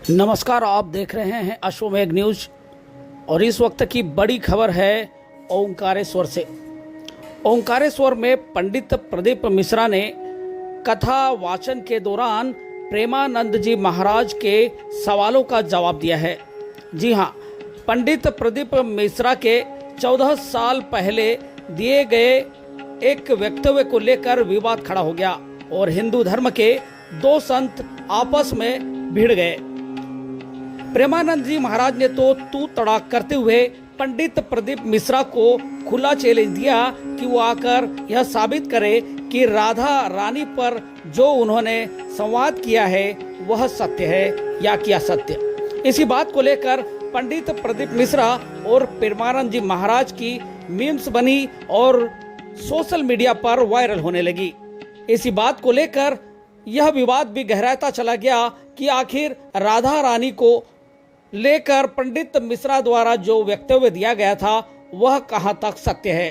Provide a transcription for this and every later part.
नमस्कार, आप देख रहे हैं अश्वमेघ न्यूज और इस वक्त की बड़ी खबर है ओंकारेश्वर से। ओंकारेश्वर में पंडित प्रदीप मिश्रा ने कथा वाचन के दौरान प्रेमानंद जी महाराज के सवालों का जवाब दिया है। जी हां, पंडित प्रदीप मिश्रा के 14 साल पहले दिए गए एक वक्तव्य को लेकर विवाद खड़ा हो गया और हिंदू धर्म के दो संत आपस में भिड़ गए। प्रेमानंद जी महाराज ने तो तू तड़ाक करते हुए पंडित प्रदीप मिश्रा को खुला चैलेंज दिया कि वो आकर यह साबित करे कि राधा रानी पर जो उन्होंने संवाद किया है वह सत्य है या क्या सत्य। इसी बात को लेकर पंडित प्रदीप मिश्रा और प्रेमानंद जी महाराज की मीम्स बनी और सोशल मीडिया पर वायरल होने लगी। इसी बात को लेकर यह विवाद भी गहराता चला गया कि आखिर राधा रानी को लेकर पंडित मिश्रा द्वारा जो वक्तव्य दिया गया था वह कहां तक सत्य है।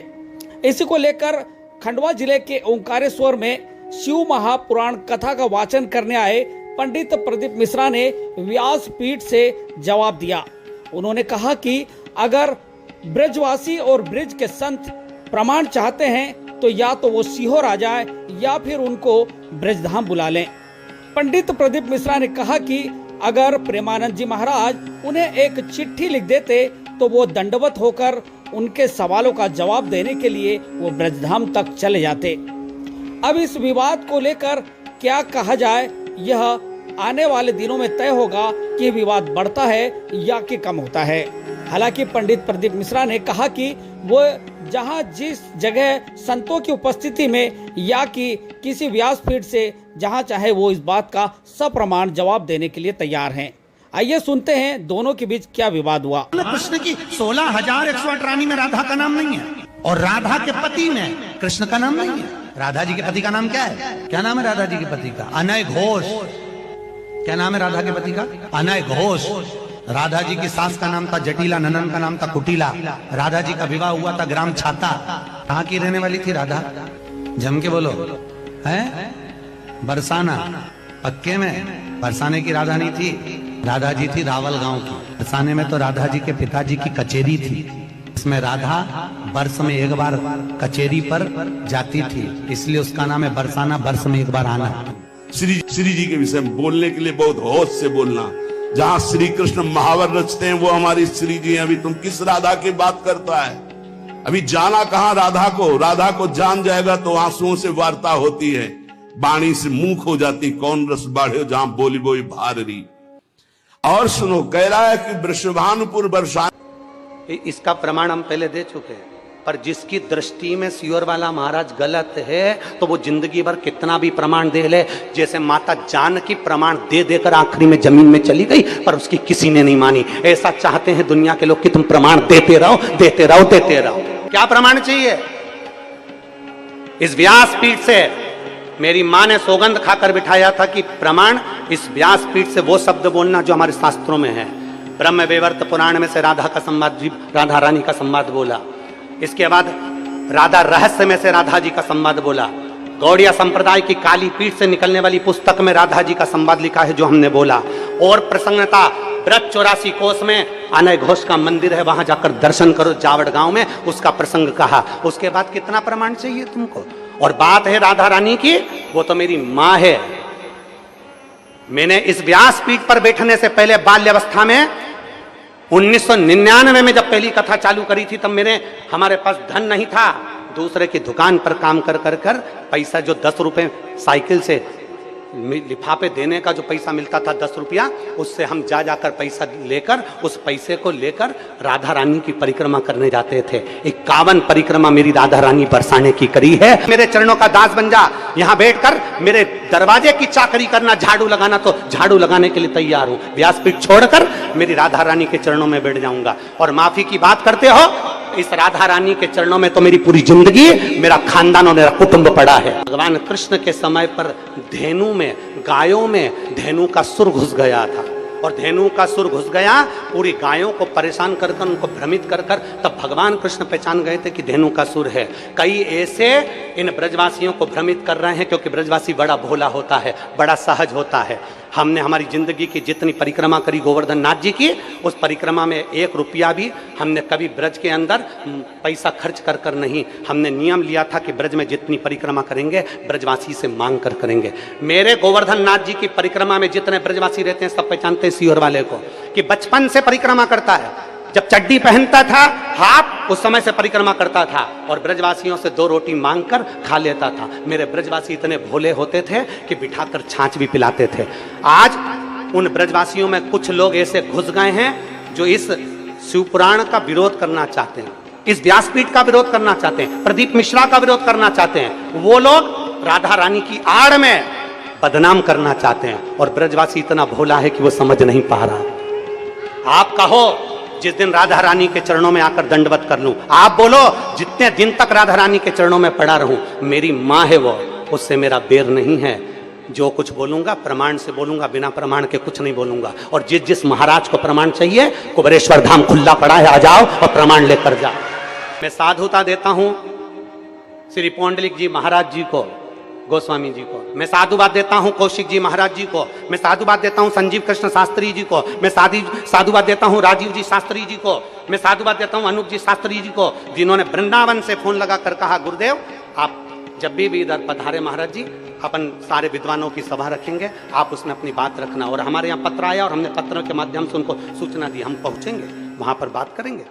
इसी को लेकर खंडवा जिले के ओंकारेश्वर में शिव महापुराण कथा का वाचन करने आए पंडित प्रदीप मिश्रा ने व्यास पीठ से जवाब दिया। उन्होंने कहा कि अगर ब्रजवासी और ब्रज के संत प्रमाण चाहते हैं तो या तो वो सीहोर आ जाए या फिर उनको ब्रजधाम बुला लें। पंडित प्रदीप मिश्रा ने कहा कि अगर प्रेमानंद जी महाराज उन्हें एक चिट्ठी लिख देते तो वो दंडवत होकर उनके सवालों का जवाब देने के लिए वो ब्रजधाम तक चले जाते। अब इस विवाद को लेकर क्या कहा जाए, यह आने वाले दिनों में तय होगा कि विवाद बढ़ता है या कि कम होता है। हालांकि पंडित प्रदीप मिश्रा ने कहा कि वो जहां जिस जगह संतों की उपस्थिति में या कि किसी व्यासपीठ से जहां चाहे वो इस बात का सप्रमाण जवाब देने के लिए तैयार हैं। आइए सुनते हैं दोनों के बीच क्या विवाद हुआ। कृष्ण की 16,108 रानी में राधा का नाम नहीं है और राधा के पति में कृष्ण का नाम नहीं है। राधा जी के पति का नाम क्या है? क्या नाम है राधा जी के पति का? अनय घोष। क्या नाम है राधा के पति का? अनय घोष। राधा जी की सास का नाम था जटिला, ननन का नाम था कुटिला। राधा जी का विवाह हुआ था ग्राम छाता। कहाँ की रहने वाली थी राधा? जम के बोलो। है बरसाना। पक्के में बरसाने की राधा नहीं थी, राधा जी थी रावल गांव की। बरसाने में तो राधा जी के पिताजी की कचेरी थी। इसमें राधा वर्ष में एक बार कचेरी पर जाती थी, इसलिए उसका नाम है बरसाना, वर्ष में एक बार आना। श्री जी के विषय में बोलने के लिए बहुत होश से बोलना। जहाँ श्री कृष्ण महावर रचते हैं वो हमारी श्री जी हैं। अभी तुम किस राधा की बात करता है? अभी जाना कहाँ राधा को? राधा को जान जाएगा तो आंसुओं से वार्ता होती है, बाणी से मुंह हो जाती। कौन रस बाढ़े जहां बोली बोई भारी। और सुनो, कह रहा है कि वृषभानुपुर वर्षा। इसका प्रमाण हम पहले दे चुके हैं, पर जिसकी दृष्टि में सियोर वाला महाराज गलत है तो वो जिंदगी भर कितना भी प्रमाण दे ले। जैसे माता जानकी प्रमाण दे देकर आखिरी में जमीन में चली गई पर उसकी किसी ने नहीं मानी। ऐसा चाहते हैं दुनिया के लोग कि तुम प्रमाण देते रहो, देते रहो, देते रहो। क्या प्रमाण चाहिए? इस व्यासपीठ से मेरी माँ ने सौगंध खाकर बिठाया था कि प्रमाण इस व्यासपीठ से वो शब्द बोलना जो हमारे शास्त्रों में है। ब्रह्म वैवर्त पुराण में से राधा का संवाद, राधा रानी का संवाद बोला। इसके बाद राधा रहस्य में से राधा जी का संवाद बोला। गौड़िया संप्रदाय की काली पीठ से निकलने वाली पुस्तक में राधा जी का संवाद लिखा है जो हमने बोला। और प्रसन्नता ब्रज 84 कोस में अनय घोष का मंदिर है, वहां जाकर दर्शन करो जावड़ गांव में, उसका प्रसंग कहा। उसके बाद कितना प्रमाण चाहिए तुमको? और बात है राधा रानी की, वो तो मेरी माँ है। मैंने इस व्यासपीठ पर बैठने से पहले बाल्यावस्था में 1999 में जब पहली कथा चालू करी थी तब हमारे पास धन नहीं था। दूसरे की दुकान पर काम कर कर कर पैसा, जो 10 रुपए साइकिल से लिफाफे देने का जो पैसा मिलता था 10 रुपया, उससे हम जाकर पैसा लेकर उस पैसे को लेकर राधा रानी की परिक्रमा करने जाते थे। 51 परिक्रमा मेरी राधा रानी बरसाने की करी है। मेरे चरणों का दास बन जा, यहाँ बैठकर मेरे दरवाजे की चाकरी करना, झाड़ू लगाना तो झाड़ू लगाने के लिए तैयार हूँ। व्यासपीठ छोड़कर मेरी राधा रानी के चरणों में बैठ जाऊंगा। और माफी की बात करते हो, इस राधा रानी के चरणों में तो मेरी पूरी जिंदगी, मेरा खानदान और मेरा कुटुंब पड़ा है। भगवान कृष्ण के समय पर धेनु में, गायों में धेनु का सुर घुस गया था और धेनु का सुर घुस गया, पूरी गायों को परेशान कर कर, उनको भ्रमित कर कर, तब भगवान कृष्ण पहचान गए थे कि धेनु का सुर है। कई ऐसे इन ब्रजवासियों को भ्रमित कर रहे हैं क्योंकि ब्रजवासी बड़ा भोला होता है, बड़ा सहज होता है। हमने हमारी जिंदगी की जितनी परिक्रमा करी गोवर्धन नाथ जी की, उस परिक्रमा में 1 रुपया भी हमने कभी ब्रज के अंदर पैसा खर्च कर कर नहीं। हमने नियम लिया था कि ब्रज में जितनी परिक्रमा करेंगे ब्रजवासी से मांग कर करेंगे। मेरे गोवर्धन नाथ जी की परिक्रमा में जितने ब्रजवासी रहते हैं सब पहचानते हैं सीहोर वाले को, कि बचपन से परिक्रमा करता है। जब चड्डी पहनता था हाफ, उस समय से परिक्रमा करता था और ब्रजवासियों से 2 रोटी मांगकर खा लेता था। मेरे ब्रजवासी इतने भोले होते थे कि बिठाकर छाछ भी पिलाते थे। आज उन ब्रजवासियों में कुछ लोग ऐसे घुस गए हैं जो इस शिवपुराण का विरोध करना चाहते हैं, इस व्यासपीठ का विरोध करना चाहते हैं, प्रदीप मिश्रा का विरोध करना चाहते हैं। वो लोग राधा रानी की आड़ में बदनाम करना चाहते हैं और ब्रजवासी इतना भोला है कि वो समझ नहीं पा रहा। आप कहो जिस दिन राधा रानी के चरणों में आकर दंडवत कर लूं, आप बोलो जितने दिन तक राधा रानी के चरणों में पड़ा रहूं, मेरी माँ है वो, उससे मेरा बेर नहीं है। जो कुछ बोलूंगा प्रमाण से बोलूंगा, बिना प्रमाण के कुछ नहीं बोलूंगा। और जिस जिस महाराज को प्रमाण चाहिए, कुबेरेश्वर धाम खुला पड़ा है, आ जाओ और प्रमाण लेकर जाओ। मैं साधुता देता हूं श्री पौंडलिक जी महाराज जी को, गोस्वामी जी को। मैं साधुवाद देता हूं कौशिक जी महाराज जी को। मैं साधुवाद देता हूं संजीव कृष्ण शास्त्री जी को। मैं साधुवाद देता हूं राजीव जी शास्त्री जी को। मैं साधुवाद देता हूं अनूप जी शास्त्री जी को, जिन्होंने वृंदावन से फोन लगाकर कहा गुरुदेव आप जब भी इधर पधारे महाराज जी, अपन सारे विद्वानों की सभा रखेंगे, आप उसमें अपनी बात रखना। और हमारे यहाँ पत्र आया और हमने पत्र के माध्यम से उनको सूचना दी, हम पहुंचेंगे, वहां पर बात करेंगे।